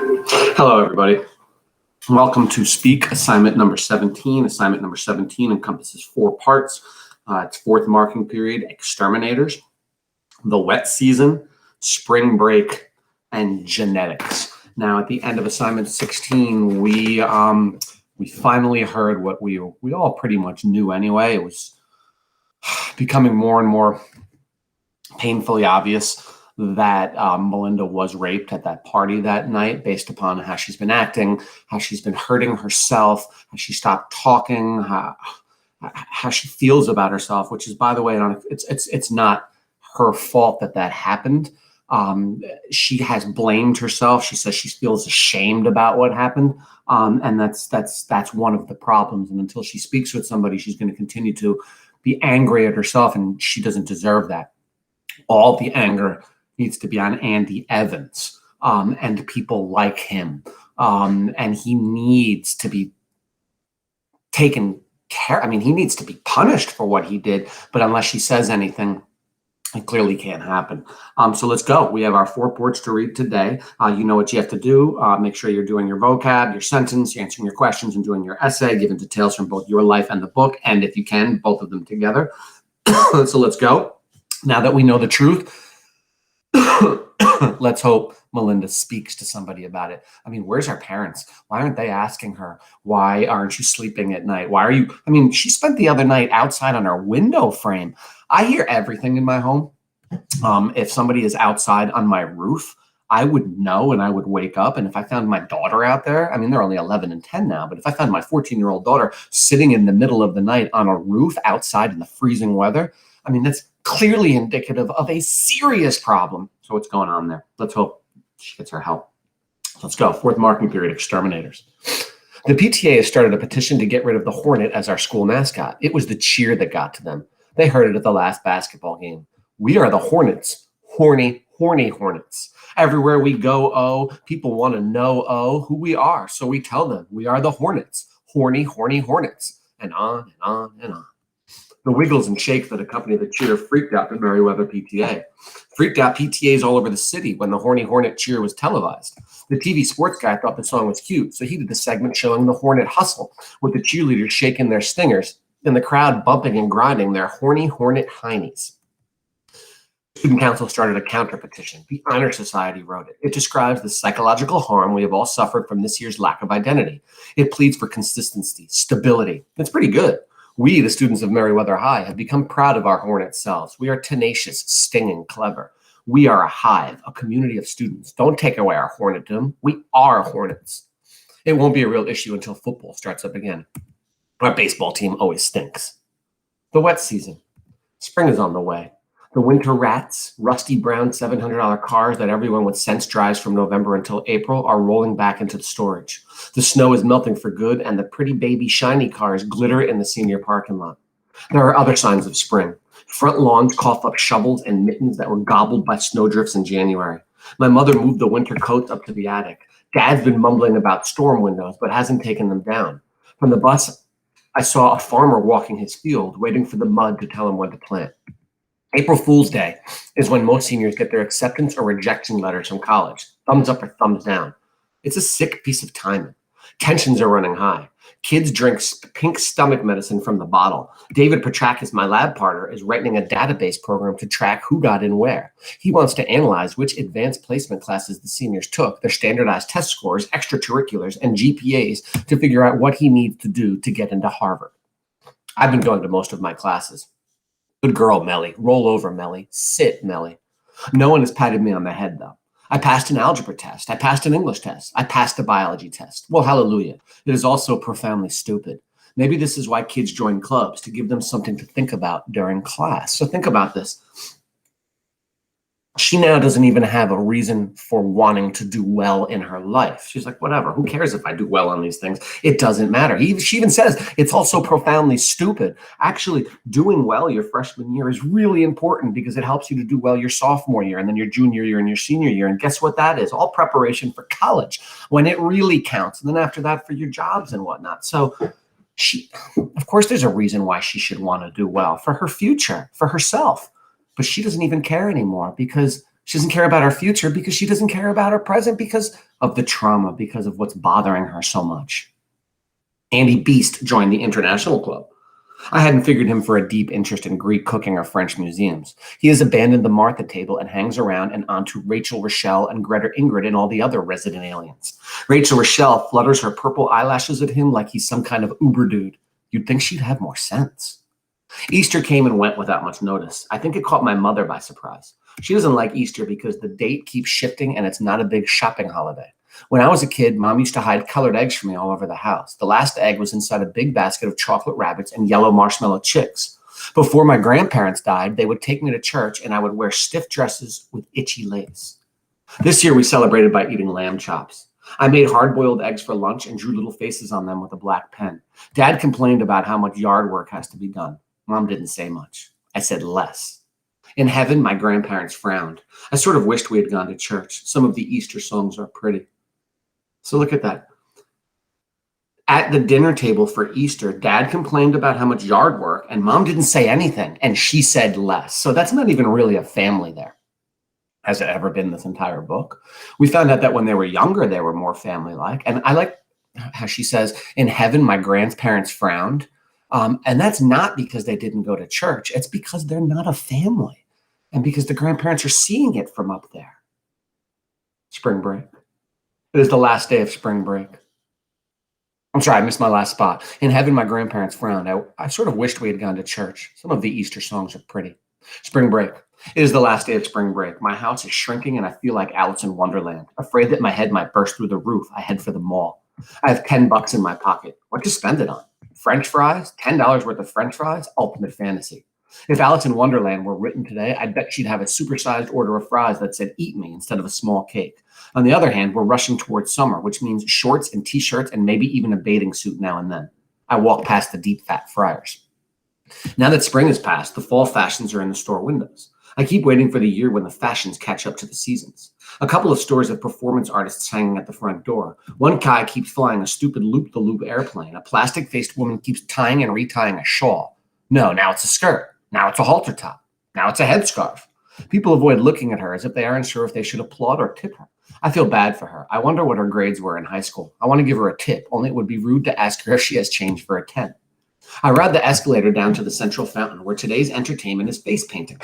Hello, everybody. Welcome to Speak, assignment number 17. Assignment number 17 encompasses 4 parts. It's fourth marking period, exterminators, the wet season, spring break, and genetics. Now, at the end of assignment 16, we finally heard what we all pretty much knew anyway. It was becoming more and more painfully obvious that Melinda was raped at that party that night based upon how she's been acting, how she's been hurting herself, how she stopped talking, how she feels about herself, which is, by the way, it's not her fault that happened. She has blamed herself. She says she feels ashamed about what happened. And that's one of the problems. And until she speaks with somebody, she's going to continue to be angry at herself, and she doesn't deserve that. All the anger needs to be on Andy Evans and people like him. And he needs to be taken care. I mean, he needs to be punished for what he did. But unless she says anything, it clearly can't happen. So let's go. We have our 4 parts to read today. You know what you have to do. Make sure you're doing your vocab, your sentence, you're answering your questions, and doing your essay, giving details from both your life and the book. And if you can, both of them together. So let's go. Now that we know the truth, let's hope Melinda speaks to somebody about it. I mean, where's our parents? Why aren't they asking her? Why aren't you sleeping at night? Why are you? I mean, she spent the other night outside on her window frame. I hear everything in my home. If somebody is outside on my roof, I would know and I would wake up. And if I found my daughter out there, I mean, they're only 11 and 10 now, but if I found my 14-year-old daughter sitting in the middle of the night on a roof outside in the freezing weather, I mean, that's clearly indicative of a serious problem. So what's going on there? Let's hope she gets her help. Let's go. Fourth marking period, exterminators. The PTA has started a petition to get rid of the Hornet as our school mascot. It was the cheer that got to them. They heard it at the last basketball game. We are the Hornets. Horny, horny Hornets. Everywhere we go, people want to know, who we are. So we tell them we are the Hornets. Horny, horny Hornets. And on and on and on. The wiggles and shakes that accompany the cheer freaked out the Merriweather PTA. Freaked out PTAs all over the city when the Horny Hornet cheer was televised. The TV sports guy thought the song was cute, so he did the segment showing the Hornet hustle, with the cheerleaders shaking their stingers and the crowd bumping and grinding their Horny Hornet heinies. Student Council started a counter petition. The Honor Society wrote it. It describes the psychological harm we have all suffered from this year's lack of identity. It pleads for consistency, stability. It's pretty good. We, the students of Merriweather High, have become proud of our Hornet selves. We are tenacious, stinging, clever. We are a hive, a community of students. Don't take away our Hornetdom. We are Hornets. It won't be a real issue until football starts up again. Our baseball team always stinks. The wet season. Spring is on the way. The winter rats, rusty brown $700 cars that everyone with sense drives from November until April are rolling back into the storage. The snow is melting for good, and the pretty baby shiny cars glitter in the senior parking lot. There are other signs of spring. Front lawns cough up shovels and mittens that were gobbled by snowdrifts in January. My mother moved the winter coats up to the attic. Dad's been mumbling about storm windows, but hasn't taken them down. From the bus, I saw a farmer walking his field, waiting for the mud to tell him when to plant. April Fool's Day is when most seniors get their acceptance or rejection letters from college, thumbs up or thumbs down. It's a sick piece of timing. Tensions are running high. Kids drink pink stomach medicine from the bottle. David Petrakis, my lab partner, is writing a database program to track who got in where. He wants to analyze which advanced placement classes the seniors took, their standardized test scores, extracurriculars, and GPAs to figure out what he needs to do to get into Harvard. I've been going to most of my classes. Good girl, Melly. Roll over, Melly. Sit, Melly. No one has patted me on the head, though. I passed an algebra test. I passed an English test. I passed a biology test. Well, hallelujah. It is also profoundly stupid. Maybe this is why kids join clubs, to give them something to think about during class. So think about this. She now doesn't even have a reason for wanting to do well in her life. She's like, whatever, who cares if I do well on these things? It doesn't matter. She even says it's also profoundly stupid. Actually, doing well your freshman year is really important because it helps you to do well your sophomore year and then your junior year and your senior year. And guess what that is? All preparation for college when it really counts. And then after that for your jobs and whatnot. So of course, there's a reason why she should want to do well for her future, for herself. But she doesn't even care anymore because She doesn't care about our future because she doesn't care about our present because of the trauma, because of what's bothering her so much. Andy Beast joined the International Club. I hadn't figured him for a deep interest in Greek cooking or French museums. He has abandoned the Martha table and hangs around and onto Rachel Rochelle and Greta Ingrid and all the other resident aliens. Rachel Rochelle flutters her purple eyelashes at him like he's some kind of Uber dude. You'd think she'd have more sense. Easter came and went without much notice. I think it caught my mother by surprise. She doesn't like Easter because the date keeps shifting and it's not a big shopping holiday. When I was a kid, Mom used to hide colored eggs for me all over the house. The last egg was inside a big basket of chocolate rabbits and yellow marshmallow chicks. Before my grandparents died, they would take me to church and I would wear stiff dresses with itchy lace. This year we celebrated by eating lamb chops. I made hard-boiled eggs for lunch and drew little faces on them with a black pen. Dad complained about how much yard work has to be done. Mom didn't say much. I said less. In heaven, my grandparents frowned. I sort of wished we had gone to church. Some of the Easter songs are pretty. So look at that. At the dinner table for Easter, Dad complained about how much yard work, and Mom didn't say anything, and she said less. So that's not even really a family there. Has it ever been this entire book? We found out that when they were younger, they were more family-like. And I like how she says, in heaven, my grandparents frowned. And that's not because they didn't go to church. It's because they're not a family. And because the grandparents are seeing it from up there. Spring break. It is the last day of spring break. I'm sorry, I missed my last spot. In heaven, my grandparents frowned. I sort of wished we had gone to church. Some of the Easter songs are pretty. Spring break. It is the last day of spring break. My house is shrinking and I feel like Alice in Wonderland. Afraid that my head might burst through the roof, I head for the mall. I have $10 in my pocket. What to spend it on? French fries? $10 worth of French fries? Ultimate fantasy. If Alice in Wonderland were written today, I'd bet she'd have a supersized order of fries that said eat me instead of a small cake. On the other hand, we're rushing towards summer, which means shorts and t-shirts and maybe even a bathing suit now and then. I walk past the deep fat fryers. Now that spring has passed, the fall fashions are in the store windows. I keep waiting for the year when the fashions catch up to the seasons. A couple of stores have performance artists hanging at the front door. One guy keeps flying a stupid loop-the-loop airplane. A plastic-faced woman keeps tying and retying a shawl. No, now it's a skirt. Now it's a halter top. Now it's a headscarf. People avoid looking at her as if they aren't sure if they should applaud or tip her. I feel bad for her. I wonder what her grades were in high school. I want to give her a tip, only it would be rude to ask her if she has change for a 10. I ride the escalator down to the central fountain where today's entertainment is face painting.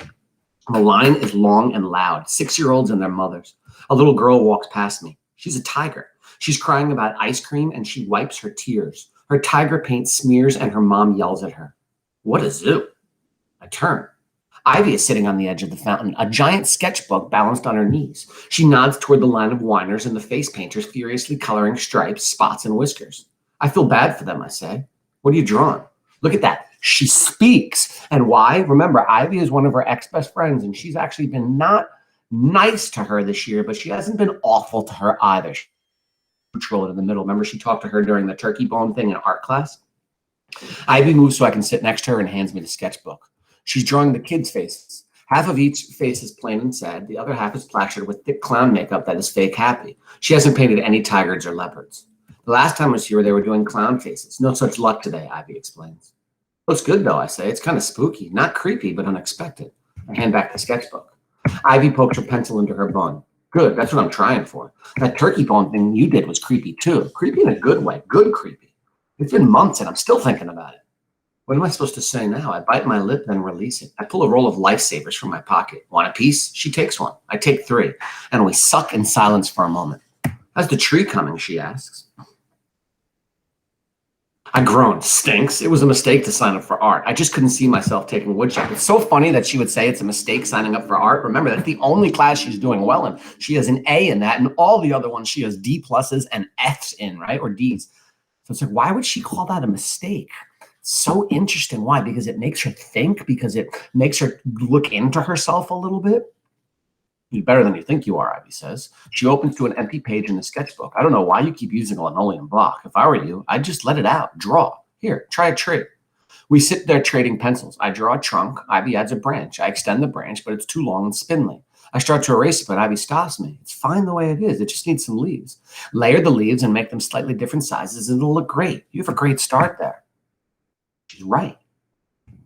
The line is long and loud, 6-year-olds and their mothers. A little girl walks past me. She's a tiger. She's crying about ice cream and she wipes her tears. Her tiger paint smears and her mom yells at her. What a zoo. I turn. Ivy is sitting on the edge of the fountain, a giant sketchbook balanced on her knees. She nods toward the line of whiners and the face painters furiously coloring stripes, spots, and whiskers. I feel bad for them, I say. What are you drawing? Look at that. She speaks. And why? Remember, Ivy is one of her ex-best friends, and she's actually been not nice to her this year, but she hasn't been awful to her either. She control it in the middle. Remember, she talked to her during the turkey bone thing in art class? Ivy moves so I can sit next to her and hands me the sketchbook. She's drawing the kids' faces. Half of each face is plain and sad. The other half is plastered with thick clown makeup that is fake happy. She hasn't painted any tigers or leopards. The last time I was here, they were doing clown faces. No such luck today, Ivy explains. Looks good, though, I say. It's kind of spooky. Not creepy, but unexpected. I hand back the sketchbook. Ivy pokes her pencil into her bun. Good, that's what I'm trying for. That turkey bone thing you did was creepy, too. Creepy in a good way. Good creepy. It's been months, and I'm still thinking about it. What am I supposed to say now? I bite my lip, then release it. I pull a roll of lifesavers from my pocket. Want a piece? She takes one. I take 3, and we suck in silence for a moment. How's the tree coming? She asks. I groaned. Stinks. It was a mistake to sign up for art. I just couldn't see myself taking woodshop. It's so funny that she would say it's a mistake signing up for art. Remember, that's the only class she's doing well in. She has an A in that, and all the other ones she has D pluses and Fs in, right? Or Ds. So it's like, why would she call that a mistake? So interesting. Why? Because it makes her think, because it makes her look into herself a little bit. You're better than you think you are, Ivy says. She opens to an empty page in the sketchbook. I don't know why you keep using a linoleum block. If I were you, I'd just let it out. Draw. Here, try a tree. We sit there trading pencils. I draw a trunk. Ivy adds a branch. I extend the branch, but it's too long and spindly. I start to erase it, but Ivy stops me. It's fine the way it is. It just needs some leaves. Layer the leaves and make them slightly different sizes, and it'll look great. You have a great start there. She's right.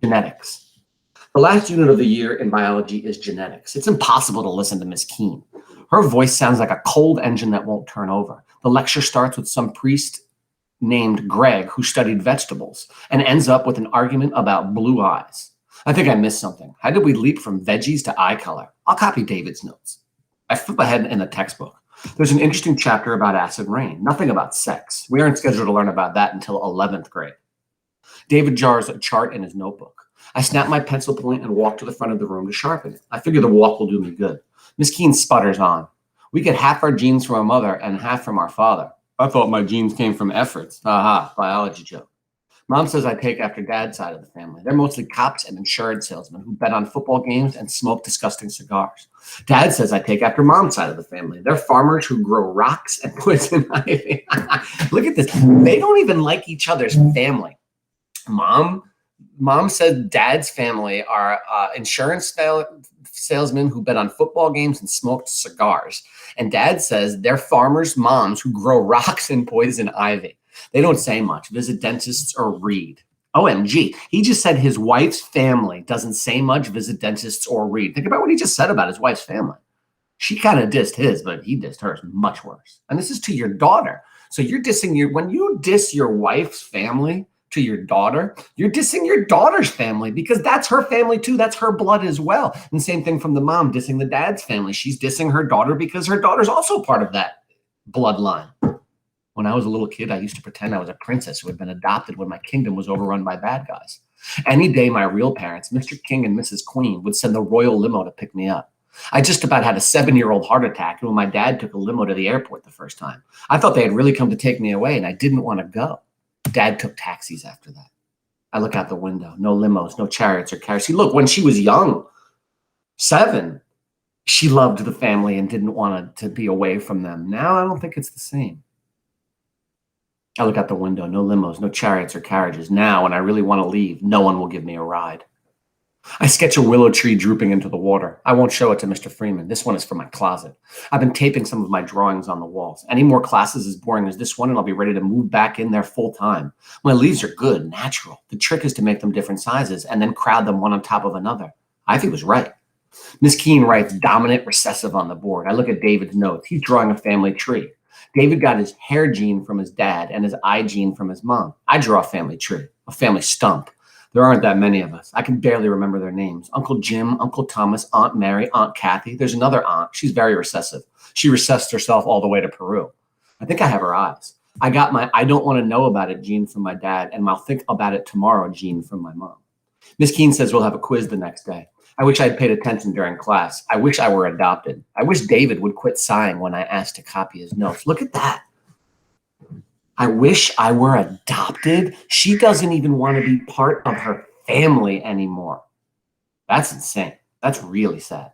Genetics. The last unit of the year in biology is genetics. It's impossible to listen to Miss Keene. Her voice sounds like a cold engine that won't turn over. The lecture starts with some priest named Greg who studied vegetables and ends up with an argument about blue eyes. I think I missed something. How did we leap from veggies to eye color? I'll copy David's notes. I flip ahead in the textbook. There's an interesting chapter about acid rain, nothing about sex. We aren't scheduled to learn about that until 11th grade. David jars a chart in his notebook. I snap my pencil point and walk to the front of the room to sharpen it. I figure the walk will do me good. Miss Keene sputters on. We get half our genes from our mother and half from our father. I thought my genes came from efforts. Aha, biology joke. Mom says I take after Dad's side of the family. They're mostly cops and insurance salesmen who bet on football games and smoke disgusting cigars. Dad says I take after Mom's side of the family. They're farmers who grow rocks and poison ivy. Look at this. They don't even like each other's family. Mom said Dad's family are insurance salesmen who bet on football games and smoked cigars. And Dad says they're farmers' moms who grow rocks and poison ivy. They don't say much. Visit dentists or read. OMG. He just said his wife's family doesn't say much. Visit dentists or read. Think about what he just said about his wife's family. She kind of dissed his, but he dissed hers much worse. And this is to your daughter. So you're dissing when you diss your wife's family to your daughter, you're dissing your daughter's family because that's her family too. That's her blood as well. And same thing from the mom dissing the dad's family. She's dissing her daughter because her daughter's also part of that bloodline. When I was a little kid, I used to pretend I was a princess who had been adopted when my kingdom was overrun by bad guys. Any day, my real parents, Mr. King and Mrs. Queen, would send the royal limo to pick me up. I just about had a 7-year-old heart attack when my dad took a limo to the airport the first time. I thought they had really come to take me away, and I didn't want to go. Dad took taxis after that. I look out the window. No limos, no chariots or carriages. See, look, when she was young, 7, she loved the family and didn't want to be away from them. Now I don't think it's the same. I look out the window. No limos, no chariots or carriages. Now, when I really want to leave, no one will give me a ride. I sketch a willow tree drooping into the water. I won't show it to Mr. Freeman. This one is for my closet. I've been taping some of my drawings on the walls. Any more classes as boring as this one, and I'll be ready to move back in there full time. My leaves are good, natural. The trick is to make them different sizes and then crowd them one on top of another. Ivy was right. Miss Keene writes dominant recessive on the board. I look at David's notes. He's drawing a family tree. David got his hair gene from his dad and his eye gene from his mom. I draw a family tree, a family stump. There aren't that many of us. I can barely remember their names. Uncle Jim, Uncle Thomas, Aunt Mary, Aunt Kathy. There's another aunt. She's very recessive. She recessed herself all the way to Peru. I think I have her eyes. I got my I don't want to know about it gene from my dad and I'll think about it tomorrow gene from my mom. Miss Keene says we'll have a quiz the next day. I wish I'd paid attention during class. I wish I were adopted. I wish David would quit sighing when I asked to copy his notes. Look at that. I wish I were adopted. She doesn't even want to be part of her family anymore. That's insane. That's really sad.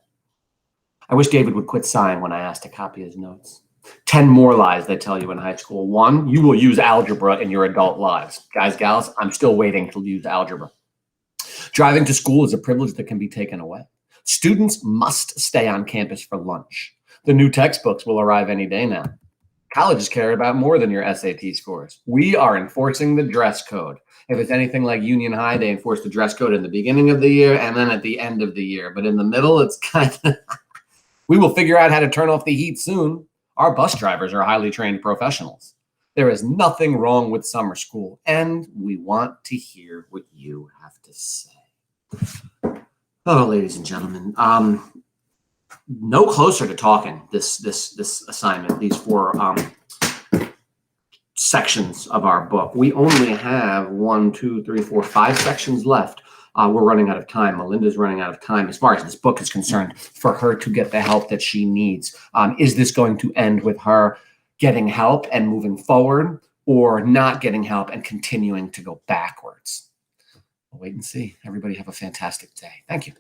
I wish David would quit sighing when I asked to copy his notes. 10 more lies they tell you in high school. 1, you will use algebra in your adult lives. Guys, gals, I'm still waiting to use algebra. Driving to school is a privilege that can be taken away. Students must stay on campus for lunch. The new textbooks will arrive any day now. Colleges care about more than your SAT scores. We are enforcing the dress code. If it's anything like Union High, they enforce the dress code in the beginning of the year and then at the end of the year. But in the middle, it's kind of, we will figure out how to turn off the heat soon. Our bus drivers are highly trained professionals. There is nothing wrong with summer school, and we want to hear what you have to say. Oh, ladies and gentlemen, no closer to talking this assignment, these 4 sections of our book. We only have 1, 2, 3, 4, 5 sections left. We're running out of time. Melinda's running out of time as far as this book is concerned for her to get the help that she needs. Is this going to end with her getting help and moving forward, or not getting help and continuing to go backwards? We'll wait and see. Everybody have a fantastic day. Thank you.